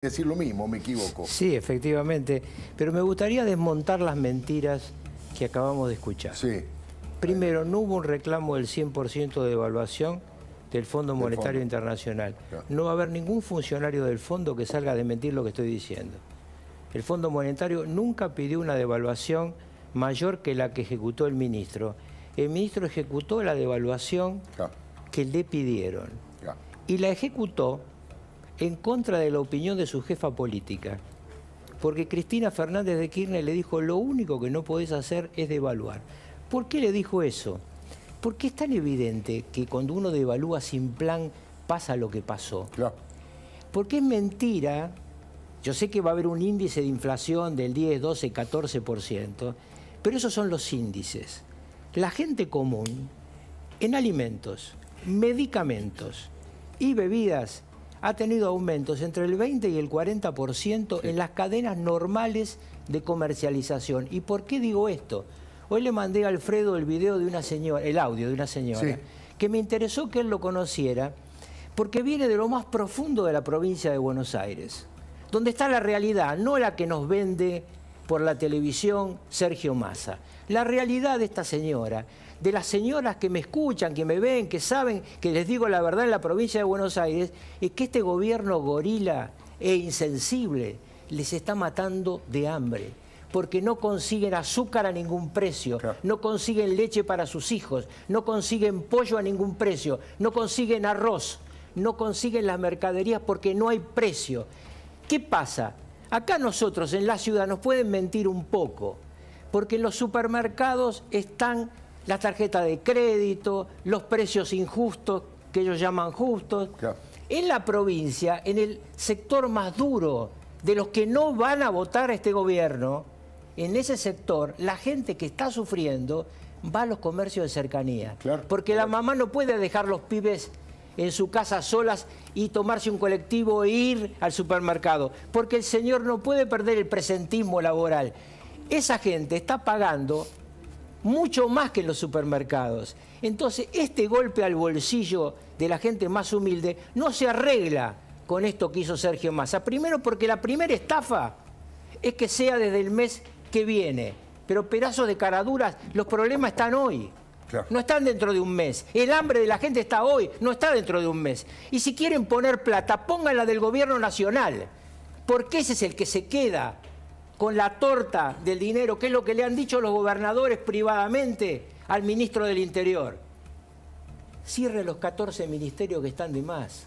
decir lo mismo, me equivoco. Sí, efectivamente. Pero me gustaría desmontar las mentiras que acabamos de escuchar. Sí. Primero, no hubo un reclamo del 100% de devaluación del Fondo Monetario Internacional. Claro. No va a haber ningún funcionario del fondo que salga a desmentir lo que estoy diciendo. El Fondo Monetario nunca pidió una devaluación mayor que la que ejecutó el ministro. El ministro ejecutó la devaluación que le pidieron. Y la ejecutó en contra de la opinión de su jefa política. Porque Cristina Fernández de Kirchner le dijo, lo único que no podés hacer es devaluar. ¿Por qué le dijo eso? Porque es tan evidente que cuando uno devalúa sin plan pasa lo que pasó. Claro. Porque es mentira. Yo sé que va a haber un índice de inflación del 10, 12, 14%, pero esos son los índices. La gente común, en alimentos, medicamentos y bebidas, ha tenido aumentos entre el 20 y el 40% en las cadenas normales de comercialización. ¿Y por qué digo esto? Hoy le mandé a Alfredo el video de una señora, el audio de una señora, que me interesó que él lo conociera, porque viene de lo más profundo de la provincia de Buenos Aires, donde está la realidad, no la que nos vende por la televisión Sergio Massa. La realidad de esta señora, de las señoras que me escuchan, que me ven, que saben que les digo la verdad en la provincia de Buenos Aires, es que este gobierno gorila e insensible les está matando de hambre, porque no consiguen azúcar a ningún precio, no consiguen leche para sus hijos, no consiguen pollo a ningún precio, no consiguen arroz, no consiguen las mercaderías porque no hay precio. ¿Qué pasa? Acá nosotros en la ciudad nos pueden mentir un poco, porque en los supermercados están las tarjetas de crédito, los precios injustos, que ellos llaman justos. En la provincia, en el sector más duro, de los que no van a votar a este gobierno, en ese sector, la gente que está sufriendo va a los comercios de cercanía. Porque la mamá no puede dejar los pibes en su casa solas y tomarse un colectivo e ir al supermercado, porque el señor no puede perder el presentismo laboral. Esa gente está pagando mucho más que en los supermercados. Entonces, este golpe al bolsillo de la gente más humilde no se arregla con esto que hizo Sergio Massa. Primero porque la primera estafa es que sea desde el mes que viene. Pero pedazos de caraduras, los problemas están hoy. No están dentro de un mes. El hambre de la gente está hoy, no está dentro de un mes. Y si quieren poner plata, pónganla del gobierno nacional. Porque ese es el que se queda con la torta del dinero, que es lo que le han dicho los gobernadores privadamente al ministro del Interior. Cierren los 14 ministerios que están de más.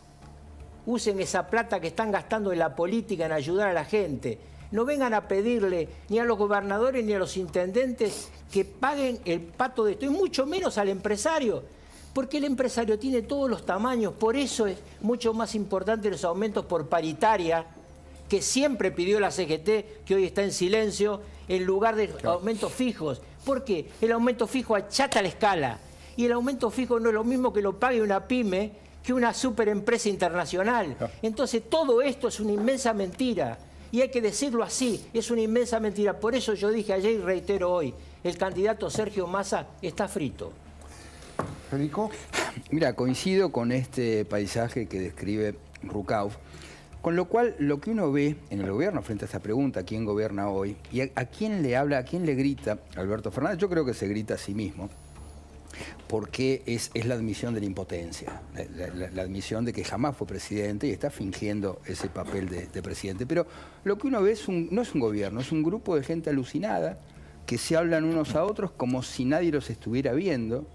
Usen esa plata que están gastando en la política en ayudar a la gente. No vengan a pedirle ni a los gobernadores ni a los intendentes que paguen el pato de esto, y mucho menos al empresario, porque el empresario tiene todos los tamaños. Por eso es mucho más importante los aumentos por paritaria, que siempre pidió la CGT, que hoy está en silencio, en lugar de aumentos fijos. Porque el aumento fijo achata la escala, y el aumento fijo no es lo mismo que lo pague una pyme que una superempresa internacional. Entonces todo esto es una inmensa mentira. Y hay que decirlo así, es una inmensa mentira. Por eso yo dije ayer y reitero hoy, el candidato Sergio Massa está frito. ¿Federico? Mira, coincido con este paisaje que describe Rucauf, con lo cual lo que uno ve en el gobierno frente a esta pregunta, ¿quién gobierna hoy? Y a quién le habla, a quién le grita Alberto Fernández, yo creo que se grita a sí mismo, porque es la admisión de la impotencia, la admisión de que jamás fue presidente y está fingiendo ese papel de presidente. Pero lo que uno ve no es un gobierno, es un grupo de gente alucinada que se hablan unos a otros como si nadie los estuviera viendo.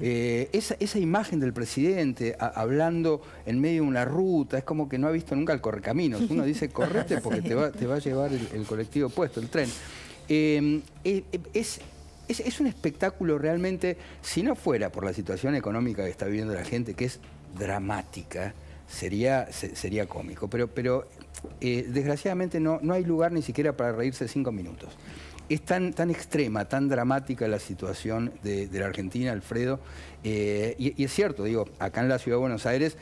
Esa imagen del presidente hablando en medio de una ruta, es como que no ha visto nunca el correcaminos. Uno dice, correte porque te va a llevar el colectivo puesto, el tren. Es un espectáculo realmente, si no fuera por la situación económica que está viviendo la gente, que es dramática, sería cómico. Pero desgraciadamente no hay lugar ni siquiera para reírse 5 minutos. Es tan extrema, tan dramática la situación de la Argentina, Alfredo. Y es cierto, digo, acá en la Ciudad de Buenos Aires,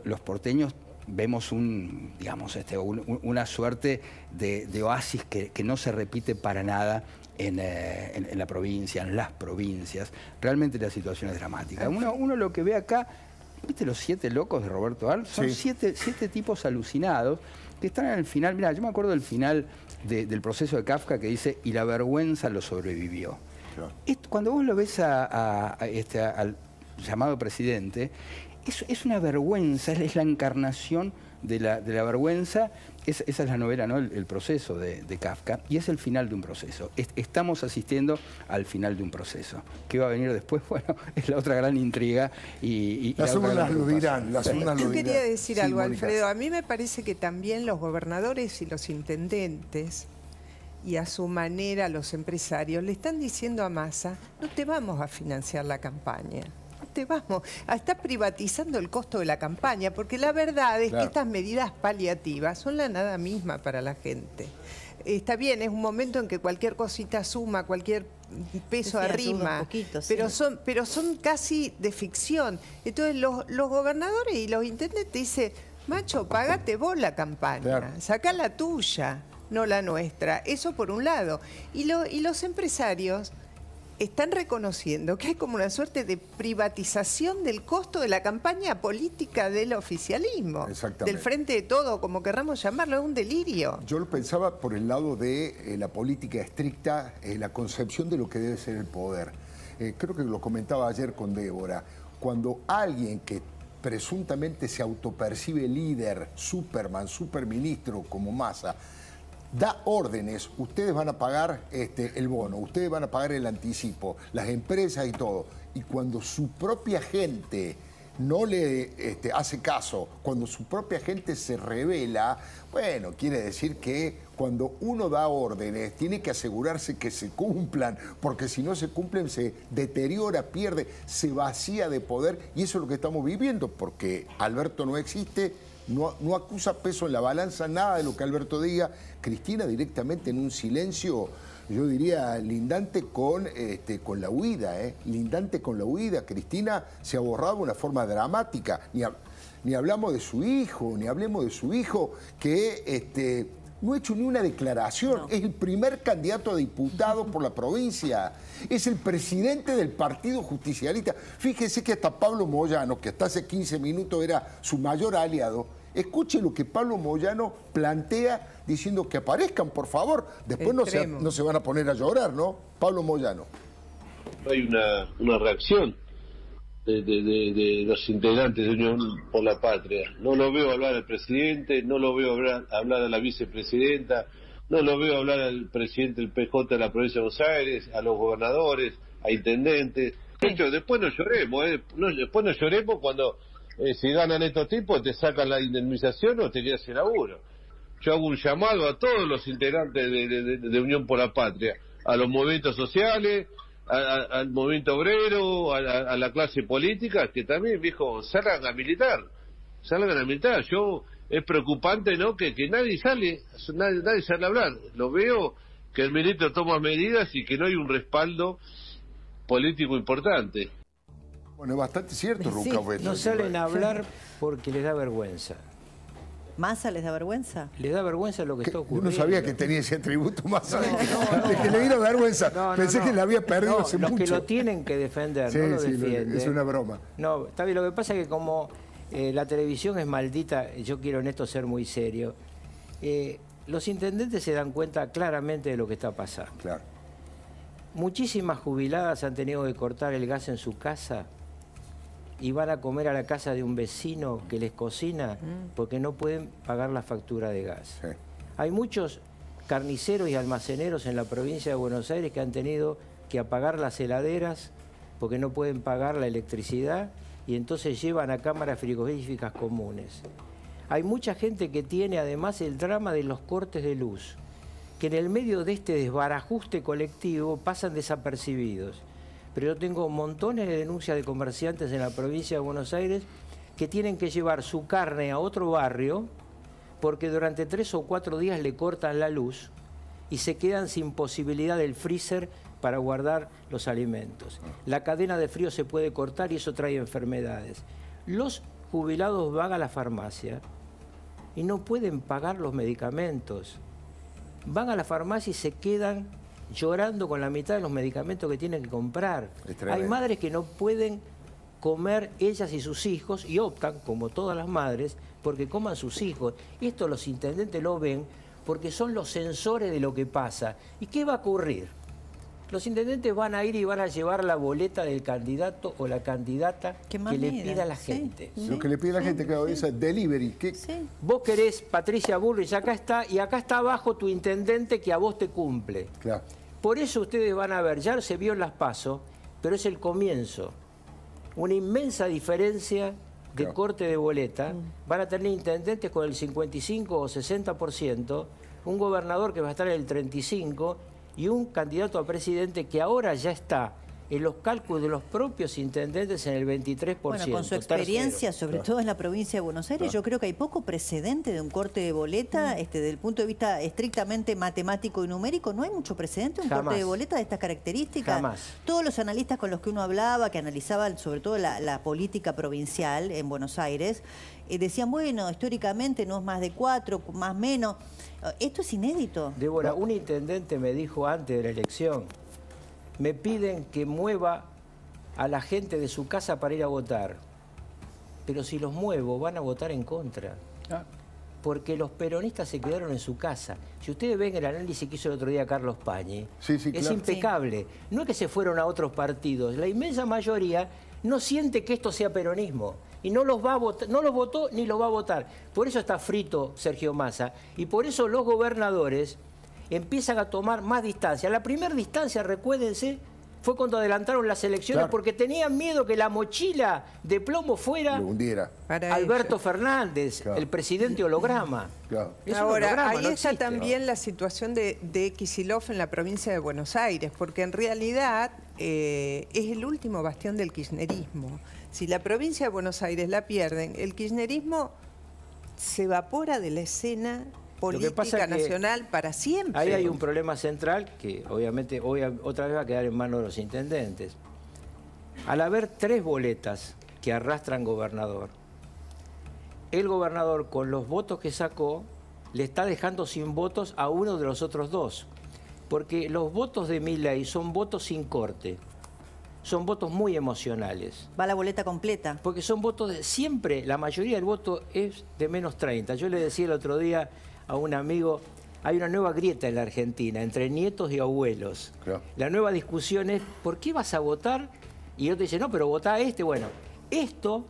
los porteños vemos una suerte de oasis que no se repite para nada en la provincia, en las provincias. Realmente la situación es dramática. Uno lo que ve acá ¿Viste los 7 locos de Roberto Arlt? Son 7 tipos alucinados que están al final. Mira, yo me acuerdo del final del proceso de Kafka que dice, y la vergüenza lo sobrevivió. Claro. Cuando vos lo ves al llamado presidente, es una vergüenza, es la encarnación de la vergüenza. Esa es la novela, ¿no? El proceso de Kafka, y es el final de un proceso. Estamos asistiendo al final de un proceso. ¿Qué va a venir después? Bueno, es la otra gran intriga. Las urnas lo dirán, las urnas lo Yo dirán. quería decir Sí, algo, Mónica. Alfredo. A mí me parece que también los gobernadores y los intendentes, y a su manera los empresarios, le están diciendo a Massa, no te vamos a financiar la campaña. No te vamos. Estás privatizando el costo de la campaña, porque la verdad es Claro. que estas medidas paliativas son la nada misma para la gente. Está bien, es un momento en que cualquier cosita suma, cualquier peso Sí, ayuda arrima, un poquito, sí. pero son casi de ficción. Entonces los gobernadores y los intendentes dicen, macho, pagate vos la campaña, Claro. sacá la tuya, no la nuestra. Eso por un lado. Y los empresarios están reconociendo que hay como una suerte de privatización del costo de la campaña política del oficialismo. Exactamente. Del frente de todo, como querramos llamarlo, es un delirio. Yo lo pensaba por el lado de la política estricta, la concepción de lo que debe ser el poder. Creo que lo comentaba ayer con Débora. Cuando alguien que presuntamente se autopercibe líder, Superman, superministro como Massa, da órdenes, ustedes van a pagar el bono, ustedes van a pagar el anticipo, las empresas y todo. Y cuando su propia gente no le hace caso, cuando su propia gente se revela, bueno, quiere decir que cuando uno da órdenes tiene que asegurarse que se cumplan, porque si no se cumplen se deteriora, pierde, se vacía de poder, y eso es lo que estamos viviendo, porque Alberto no existe. No acusa peso en la balanza nada de lo que Alberto diga. Cristina directamente en un silencio, yo diría, lindante con la huida, lindante con la huida. Cristina se ha borrado de una forma dramática. Ni hablamos de su hijo, ni hablemos de su hijo que no ha hecho ni una declaración. No. Es el primer candidato a diputado por la provincia. Es el presidente del Partido Justicialista. Fíjese que hasta Pablo Moyano, que hasta hace 15 minutos era su mayor aliado, escuche lo que Pablo Moyano plantea diciendo que aparezcan, por favor. Después Extremo. no se van a poner a llorar, ¿no? Pablo Moyano. Hay una reacción de los integrantes de Unión por la Patria. No lo veo hablar al presidente, no lo veo hablar a la vicepresidenta, no lo veo hablar al presidente del PJ de la provincia de Buenos Aires, a los gobernadores, a intendentes. De hecho, después no lloremos, después no lloremos cuando si ganan estos tipos te sacan la indemnización o te quedas sin laburo. Yo hago un llamado a todos los integrantes de Unión por la Patria, a los movimientos sociales, al movimiento obrero, a la clase política, que también, viejo, salgan a militar. Es preocupante, ¿no?, que nadie sale a hablar. Lo veo que el ministro toma medidas y que no hay un respaldo político importante. Bueno, es bastante cierto, Sí, Ruca. No salen a hablar porque les da vergüenza. ¿Massa les da vergüenza? Les da vergüenza lo que está Yo ocurriendo. no sabía que tenía ese atributo más de que le diera vergüenza. Pensé que le había perdido hace los mucho. que lo tienen que defender, Sí, no lo sí, defienden. es una broma. No, está bien. Lo que pasa es que como la televisión es maldita, yo quiero en esto ser muy serio, los intendentes se dan cuenta claramente de lo que está pasando. Claro. Muchísimas jubiladas han tenido que cortar el gas en su casa y van a comer a la casa de un vecino que les cocina porque no pueden pagar la factura de gas. Sí. Hay muchos carniceros y almaceneros en la provincia de Buenos Aires que han tenido que apagar las heladeras porque no pueden pagar la electricidad y entonces llevan a cámaras frigoríficas comunes. Hay mucha gente que tiene además el drama de los cortes de luz, que en el medio de este desbarajuste colectivo pasan desapercibidos. Pero yo tengo montones de denuncias de comerciantes en la provincia de Buenos Aires que tienen que llevar su carne a otro barrio porque durante 3 o 4 días le cortan la luz y se quedan sin posibilidad del freezer para guardar los alimentos. La cadena de frío se puede cortar y eso trae enfermedades. Los jubilados van a la farmacia y no pueden pagar los medicamentos. Van a la farmacia y se quedan llorando con la mitad de los medicamentos que tienen que comprar. Es tremendo. Hay madres que no pueden comer ellas y sus hijos y optan, como todas las madres, porque coman sus hijos. Esto los intendentes lo ven porque son los sensores de lo que pasa. ¿Y qué va a ocurrir? Los intendentes van a ir y van a llevar la boleta del candidato o la candidata que le pida a la gente. Lo que le pide a la gente, claro, es delivery. Vos querés Patricia Bullrich, acá está, y acá está abajo tu intendente que a vos te cumple. Claro. Por eso ustedes van a ver, ya se vio en las PASO, pero es el comienzo. Una inmensa diferencia de corte de boleta. Van a tener intendentes con el 55 o 60%, un gobernador que va a estar en el 35% y un candidato a presidente que ahora ya está en los cálculos de los propios intendentes en el 23%. Bueno, con su experiencia, sobre todo en la provincia de Buenos Aires, yo creo que hay poco precedente de un corte de boleta, desde el punto de vista estrictamente matemático y numérico, no hay mucho precedente de un corte de boleta de estas características. Jamás. Todos los analistas con los que uno hablaba, que analizaban sobre todo la política provincial en Buenos Aires, decían, bueno, históricamente no es más de 4, más menos. Esto es inédito. Débora, un intendente me dijo antes de la elección, me piden que mueva a la gente de su casa para ir a votar. Pero si los muevo, van a votar en contra. Porque los peronistas se quedaron en su casa. Si ustedes ven el análisis que hizo el otro día Carlos Pañi, es impecable. No es que se fueron a otros partidos. La inmensa mayoría no siente que esto sea peronismo. Y no los va a votar, no los votó ni los va a votar. Por eso está frito Sergio Massa. Y por eso los gobernadores empiezan a tomar más distancia. La primera distancia, recuérdense, fue cuando adelantaron las elecciones porque tenían miedo que la mochila de plomo fuera Alberto Fernández, el presidente holograma. Ahora, ahí está también la situación de Kicillof en la provincia de Buenos Aires, porque en realidad es el último bastión del kirchnerismo. Si la provincia de Buenos Aires la pierden, el kirchnerismo se evapora de la escena política nacional para siempre. Ahí hay un problema central que obviamente hoy otra vez va a quedar en manos de los intendentes. Al haber 3 boletas que arrastran gobernador, el gobernador con los votos que sacó le está dejando sin votos a uno de los otros 2. Porque los votos de Milei son votos sin corte. Son votos muy emocionales. Va la boleta completa. Porque son votos siempre, la mayoría del voto es de menos 30. Yo le decía el otro día a un amigo, hay una nueva grieta en la Argentina, entre nietos y abuelos. La nueva discusión es, ¿por qué vas a votar? Y otro dice, no, pero votá a este. Bueno, esto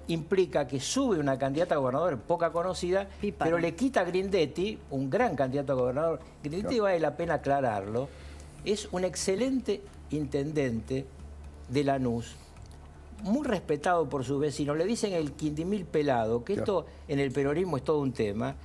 implica que sube una candidata a gobernador poca conocida, pero le quita a Grindetti, un gran candidato a gobernador. Grindetti vale la pena aclararlo. Es un excelente intendente de Lanús, muy respetado por sus vecinos. Le dicen el Quindimil pelado, que esto en el peronismo es todo un tema.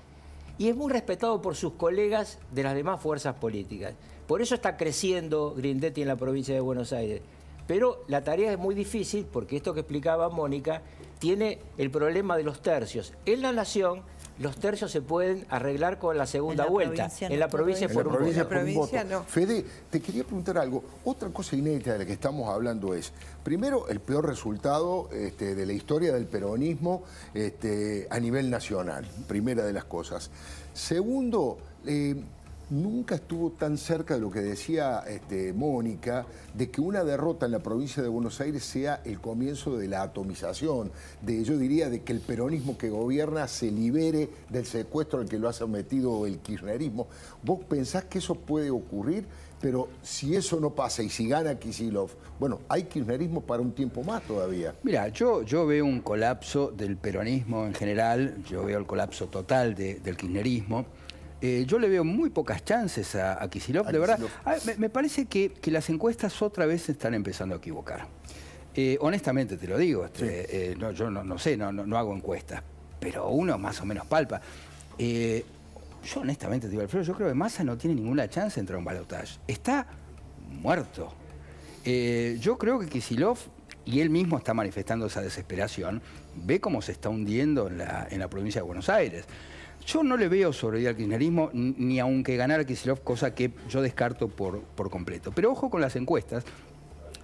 Y es muy respetado por sus colegas de las demás fuerzas políticas. Por eso está creciendo Grindetti en la provincia de Buenos Aires. Pero la tarea es muy difícil porque esto que explicaba Mónica tiene el problema de los tercios. En la Nación, los tercios se pueden arreglar con la segunda vuelta. En la provincia por un voto. Fede, te quería preguntar algo. Otra cosa inédita de la que estamos hablando es, primero, el peor resultado de la historia del peronismo a nivel nacional. Primera de las cosas. Segundo, nunca estuvo tan cerca de lo que decía Mónica, de que una derrota en la provincia de Buenos Aires sea el comienzo de la atomización, yo diría de que el peronismo que gobierna se libere del secuestro al que lo ha sometido el kirchnerismo. ¿Vos pensás que eso puede ocurrir? Pero si eso no pasa y si gana Kicillof, bueno, hay kirchnerismo para un tiempo más todavía. Mira, yo veo un colapso del peronismo en general, yo veo el colapso total del kirchnerismo. Yo le veo muy pocas chances a Kicillof, de verdad. Me parece que las encuestas otra vez se están empezando a equivocar. Honestamente te lo digo, yo no sé, no hago encuestas, pero uno más o menos palpa. Yo honestamente te digo, Alfredo, yo creo que Massa no tiene ninguna chance de entrar a un balotaje. Está muerto. Yo creo que Kicillof, y él mismo está manifestando esa desesperación, ve cómo se está hundiendo en la provincia de Buenos Aires. Yo no le veo sobrevivir al kirchnerismo, ni aunque ganara Kicillof, cosa que yo descarto por completo. Pero ojo con las encuestas,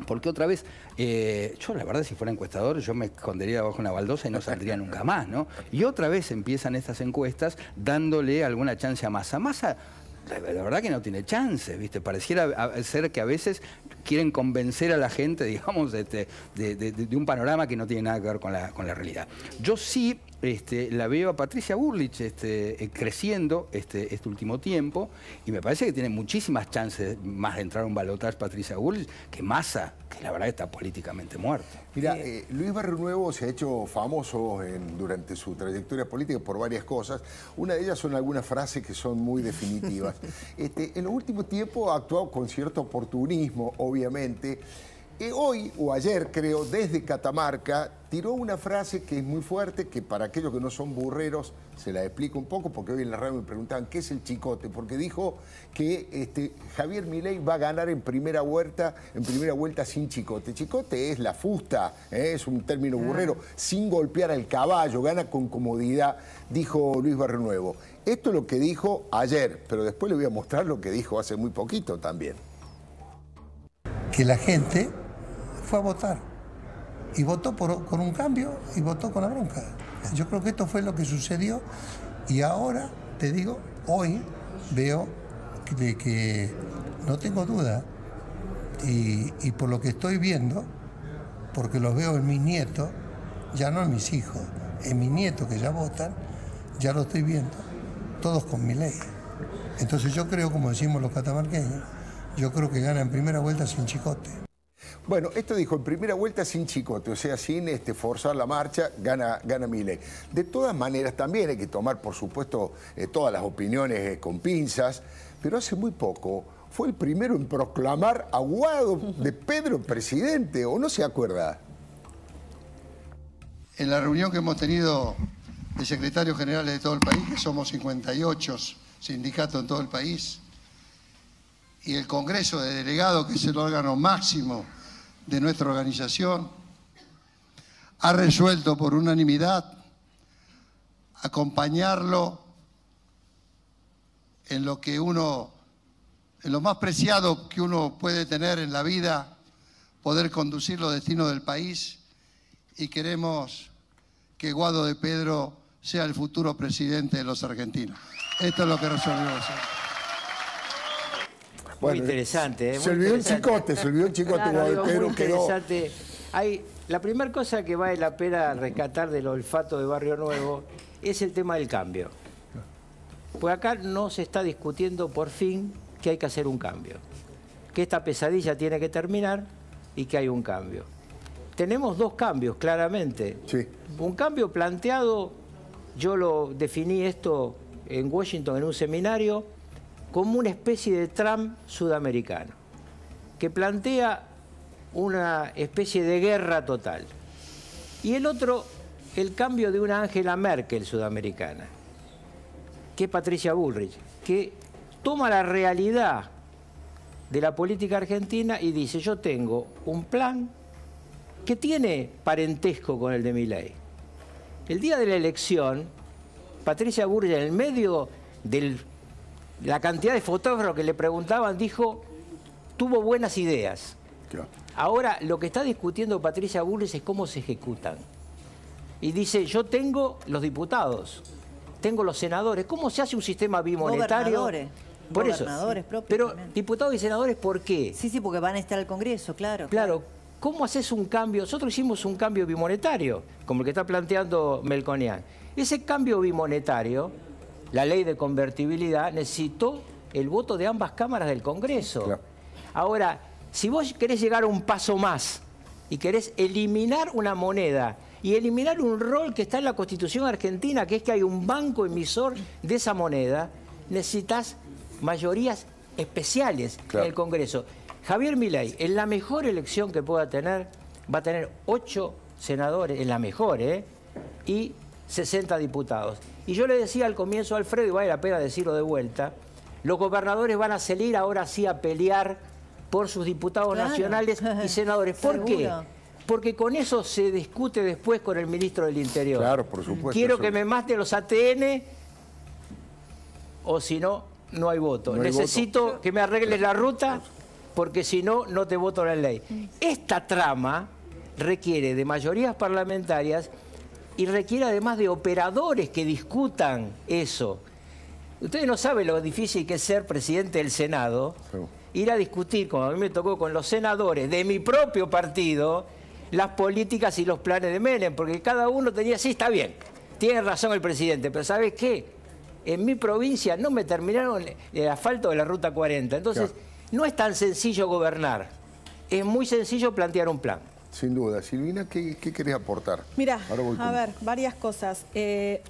porque otra vez, yo la verdad si fuera encuestador, yo me escondería debajo de una baldosa y no saldría nunca más, ¿no? Y otra vez empiezan estas encuestas dándole alguna chance a Massa. Massa la verdad que no tiene chance, ¿viste? Pareciera ser que a veces quieren convencer a la gente, digamos, de un panorama que no tiene nada que ver con la realidad. Yo sí la veo a Patricia Bullrich creciendo este último tiempo, y me parece que tiene muchísimas chances más de entrar a un balotaje Patricia Bullrich que Massa, que la verdad está políticamente muerto. Mira, Luis Barrio Nuevo se ha hecho famoso durante su trayectoria política por varias cosas. Una de ellas son algunas frases que son muy definitivas. En los últimos tiempos ha actuado con cierto oportunismo, obviamente. Hoy o ayer, creo, desde Catamarca, tiró una frase que es muy fuerte, que para aquellos que no son burreros se la explico un poco, porque hoy en la radio me preguntaban qué es el chicote, porque dijo que Javier Milei va a ganar en primera vuelta sin chicote. Chicote es la fusta, es un término burrero, sin golpear al caballo, gana con comodidad, dijo Luis Barrio Nuevo. Esto es lo que dijo ayer, pero después le voy a mostrar lo que dijo hace muy poquito también. Que la gente fue a votar y votó con un cambio y votó con la bronca. Yo creo que esto fue lo que sucedió, y ahora, te digo, hoy veo de que no tengo duda, y por lo que estoy viendo, porque lo veo en mis nietos, ya no en mis hijos, en mis nietos que ya votan, ya lo estoy viendo, todos con Milei. Entonces yo creo, como decimos los catamarqueños, yo creo que gana en primera vuelta sin chicote. Bueno, esto dijo en primera vuelta sin chicote, o sea, sin forzar la marcha, gana Milei. De todas maneras, también hay que tomar, por supuesto, todas las opiniones con pinzas, pero hace muy poco fue el primero en proclamar a Guado de Pedro presidente, ¿o no se acuerda? En la reunión que hemos tenido de secretarios generales de todo el país, que somos 58 sindicatos en todo el país, y el Congreso de Delegados, que es el órgano máximo de nuestra organización, ha resuelto por unanimidad acompañarlo en lo más preciado que uno puede tener en la vida, poder conducir los destinos del país, y queremos que Guado de Pedro sea el futuro presidente de los argentinos. Esto es lo que resolvimos hacer. Bueno, muy interesante. Se olvidó el chicote, Claro, Guado de Pedro, muy interesante. La primera cosa que vale la pena rescatar del olfato de Barrio Nuevo es el tema del cambio. Pues acá no se está discutiendo por fin que hay que hacer un cambio, que esta pesadilla tiene que terminar y que hay un cambio. Tenemos dos cambios, claramente. Sí. Un cambio planteado, yo lo definí esto en Washington en un seminario, como una especie de Trump sudamericano, que plantea una especie de guerra total. Y el otro, el cambio de una Angela Merkel sudamericana, que es Patricia Bullrich, que toma la realidad de la política argentina y dice, yo tengo un plan que tiene parentesco con el de Milei. El día de la elección, Patricia Bullrich, en el medio de la cantidad de fotógrafos que le preguntaban, dijo, tuvo buenas ideas. Claro. Ahora, lo que está discutiendo Patricia Bullrich es cómo se ejecutan. Y dice, yo tengo los diputados, tengo los senadores. ¿Cómo se hace un sistema bimonetario? Gobernadores. Por eso. Gobernadores propios Pero también. diputados y senadores, ¿por qué? Sí, porque van a estar al Congreso, claro. Claro. ¿Cómo haces un cambio? Nosotros hicimos un cambio bimonetario, como el que está planteando Melconian. Ese cambio bimonetario, la ley de convertibilidad, necesitó el voto de ambas cámaras del Congreso. Claro. Ahora, si vos querés llegar a un paso más y querés eliminar una moneda y eliminar un rol que está en la Constitución argentina, que es que hay un banco emisor de esa moneda, necesitas mayorías especiales en el Congreso. Javier Milei, en la mejor elección que pueda tener, va a tener 8 senadores, en la mejor, y 60 diputados. Y yo le decía al comienzo a Alfredo, y vale la pena decirlo de vuelta, los gobernadores van a salir ahora sí a pelear por sus diputados nacionales y senadores. ¿Por qué? Porque con eso se discute después con el ministro del Interior. Claro, por supuesto. Quiero que me maten los ATN, o si no, no hay voto. No hay Necesito voto. que me arregles la ruta, porque si no, no te voto la ley. Esta trama requiere de mayorías parlamentarias y requiere además de operadores que discutan eso. Ustedes no saben lo difícil que es ser presidente del Senado, ir a discutir, como a mí me tocó, con los senadores de mi propio partido, las políticas y los planes de Menem, porque cada uno tenía, sí, está bien, tiene razón el presidente, pero ¿sabes qué? En mi provincia no me terminaron el asfalto de la Ruta 40, entonces no es tan sencillo gobernar, es muy sencillo plantear un plan. Sin duda. Silvina, ¿qué querés aportar? Mira, a ver, varias cosas.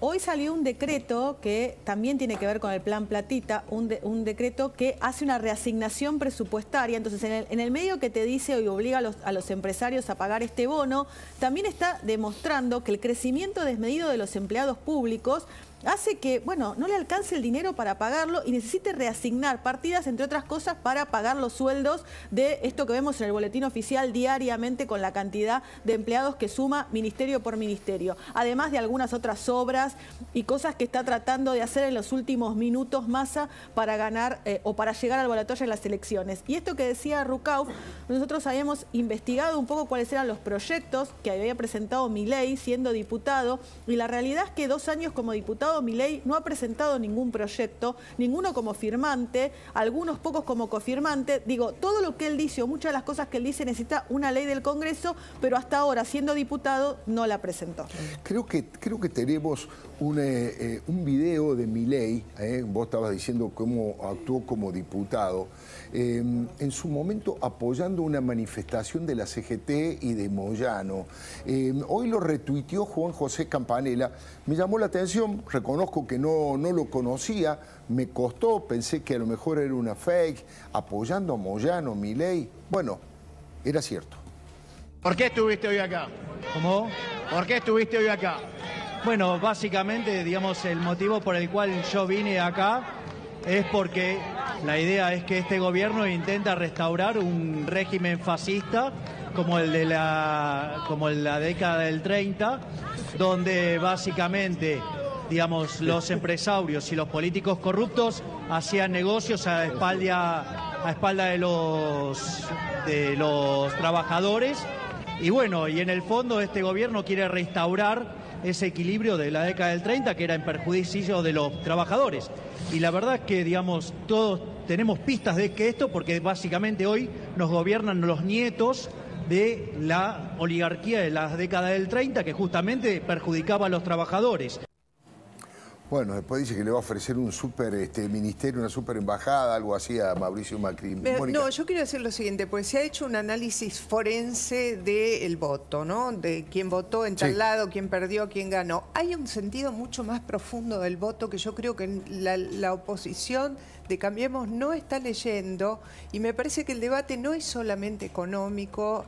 Hoy salió un decreto que también tiene que ver con el Plan Platita, un decreto que hace una reasignación presupuestaria. Entonces, en el medio que te dice y obliga a los empresarios a pagar este bono, también está demostrando que el crecimiento desmedido de los empleados públicos hace que, bueno, no le alcance el dinero para pagarlo y necesite reasignar partidas, entre otras cosas, para pagar los sueldos de esto que vemos en el boletín oficial diariamente con la cantidad de empleados que suma ministerio por ministerio. Además de algunas otras obras y cosas que está tratando de hacer en los últimos minutos Massa para ganar o para llegar al balotaje en las elecciones. Y esto que decía Rucauf, nosotros habíamos investigado un poco cuáles eran los proyectos que había presentado Milei siendo diputado, y la realidad es que 2 años como diputado Milei no ha presentado ningún proyecto, ninguno como firmante, algunos pocos como cofirmante. Digo, todo lo que él dice o muchas de las cosas que él dice necesita una ley del Congreso, pero hasta ahora, siendo diputado, no la presentó. Creo que tenemos un video de Milei, vos estabas diciendo cómo actuó como diputado, en su momento apoyando una manifestación de la CGT y de Moyano. Hoy lo retuiteó Juan José Campanella. Me llamó la atención, reconozco que no lo conocía, me costó, pensé que a lo mejor era una fake, apoyando a Moyano, Milei. Bueno, era cierto. ¿Por qué estuviste hoy acá? ¿Cómo? ¿Por qué estuviste hoy acá? Bueno, básicamente, digamos, el motivo por el cual yo vine acá es porque la idea es que este gobierno intenta restaurar un régimen fascista como el de la década del 30, donde básicamente, digamos, los empresarios y los políticos corruptos hacían negocios a espalda de los trabajadores. Y bueno, y en el fondo este gobierno quiere restaurar ese equilibrio de la década del 30 que era en perjuicio de los trabajadores. Y la verdad es que, digamos, todos tenemos pistas de que esto, porque básicamente hoy nos gobiernan los nietos de la oligarquía de la década del 30 que justamente perjudicaba a los trabajadores. Bueno, después dice que le va a ofrecer un super ministerio, una super embajada, algo así a Mauricio Macri. No, yo quiero decir lo siguiente, porque se ha hecho un análisis forense del voto, ¿no? De quién votó en tal lado, quién perdió, quién ganó. Hay un sentido mucho más profundo del voto que yo creo que la oposición de Cambiemos no está leyendo, y me parece que el debate no es solamente económico,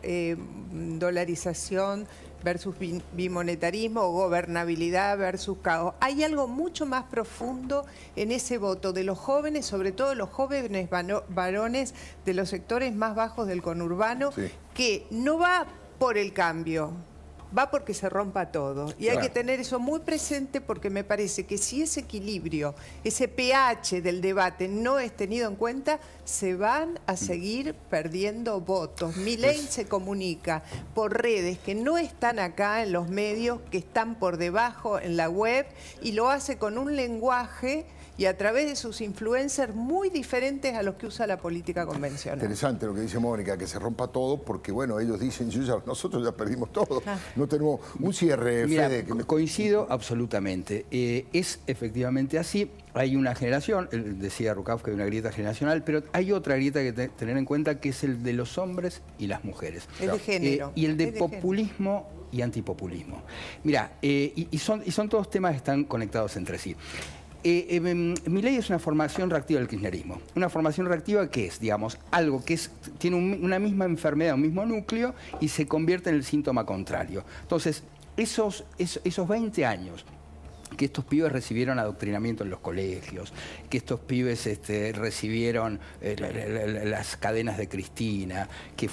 dolarización versus bimonetarismo o gobernabilidad versus caos. Hay algo mucho más profundo en ese voto de los jóvenes, sobre todo los jóvenes varones de los sectores más bajos del conurbano, que no va por el cambio, va porque se rompa todo. Y hay que tener eso muy presente, porque me parece que si ese equilibrio, ese pH del debate no es tenido en cuenta, se van a seguir perdiendo votos. Milei se comunica por redes que no están acá en los medios, que están por debajo en la web, y lo hace con un lenguaje y a través de sus influencers muy diferentes a los que usa la política convencional. Interesante lo que dice Mónica, que se rompa todo, porque bueno, ellos dicen, nosotros ya perdimos todo. No tenemos un cierre, Mira, Fede. Coincido absolutamente. Es efectivamente así. Hay una generación, decía Rucauf que hay una grieta generacional, pero hay otra grieta que tener en cuenta, que es el de los hombres y las mujeres. Es de género. Y el de populismo y antipopulismo. Mira, y son todos temas que están conectados entre sí. Milei es una formación reactiva del kirchnerismo. Una formación reactiva que es, digamos, algo que tiene una misma enfermedad, un mismo núcleo, y se convierte en el síntoma contrario. Entonces, esos 20 años que estos pibes recibieron adoctrinamiento en los colegios, que estos pibes recibieron las cadenas de Cristina, que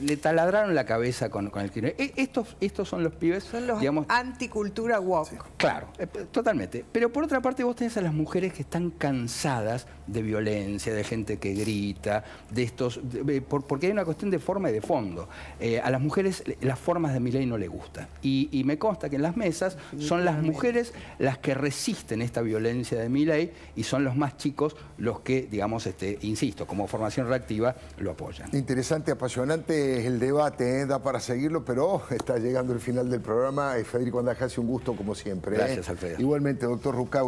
le taladraron la cabeza con el kirchnerismo. Estos son los pibes, son los, digamos, anticultura woke. Claro, totalmente. Pero por otra parte vos tenés a las mujeres que están cansadas de violencia, de gente que grita, porque hay una cuestión de forma y de fondo. A las mujeres las formas de Milei no les gustan. Y me consta que en las mesas son las mujeres mujeres las que resisten esta violencia de Milei y son los más chicos los que, digamos, insisto, como formación reactiva, lo apoyan. Interesante, apasionante el debate, da para seguirlo, pero está llegando el final del programa. Federico Andajasi, un gusto como siempre. Gracias, Alfredo. Igualmente, doctor Rucau.